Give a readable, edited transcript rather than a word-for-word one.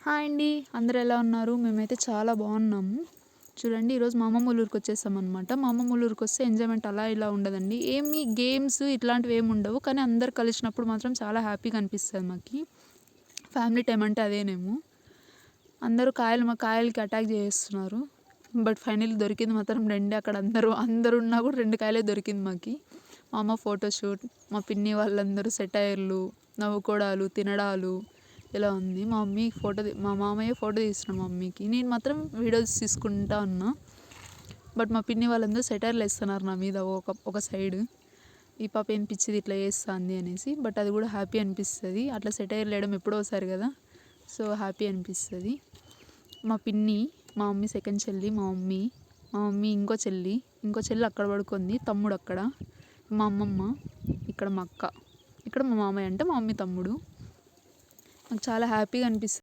Hi అండి. అందరూ ఎలా ఉన్నారు? మేమైతే చాలా బాగున్నాము. చూడండి, ఈరోజు మా అమ్మమ్మ వాళ్ళ ఊరికి వచ్చేసామన్నమాట. మా అమ్మమ్మ వాళ్ళ ఊరికి వస్తే ఎంజాయ్మెంట్ అలా ఇలా ఉండదండి. ఏమి గేమ్స్ ఇట్లాంటివి ఏమి ఉండవు, కానీ అందరు కలిసినప్పుడు మాత్రం చాలా హ్యాపీగా అనిపిస్తుంది మాకు. ఫ్యామిలీ టైం అంటే అదేనేమో. అందరూ కాయలకి అటాక్ చేస్తున్నారు, బట్ ఫైనల్ దొరికింది మాత్రం రెండే. అక్కడ అందరూ ఉన్నా కూడా 2 కాయలే దొరికింది మాకు. మా అమ్మ ఫోటోషూట్, మా పిన్ని వాళ్ళందరూ సెటైర్లు, నవ్వుకోవడాలు, తినడాలు ఇలా ఉంది. మా మామయ్య ఫోటో తీస్తున్నాడు మా మమ్మీకి. నేను మాత్రం వీడియోస్ తీసుకుంటా ఉన్నా. బట్ మా పిన్ని వాళ్ళందరూ సెటైర్లు వేస్తున్నారు నా మీద ఒక సైడ్. ఈ పాప ఏం పిచ్చిది ఇట్లా చేస్తుంది అనేసి. బట్ అది కూడా హ్యాపీ అనిపిస్తుంది. అట్లా సెటైర్లు వేయడం ఎప్పుడో ఒకసారి కదా, సో హ్యాపీ అనిపిస్తుంది. మా పిన్ని, మా మమ్మీ సెకండ్ చెల్లి, మా మమ్మీ ఇంకో చెల్లి అక్కడ పడుకుంది, తమ్ముడు అక్కడ, మా అమ్మమ్మ ఇక్కడ, మా అక్క ఇక్కడ, మా మామయ్య అంటే మా మమ్మీ తమ్ముడు. నాకు చాలా హ్యాపీగా అనిపిస్తుంది.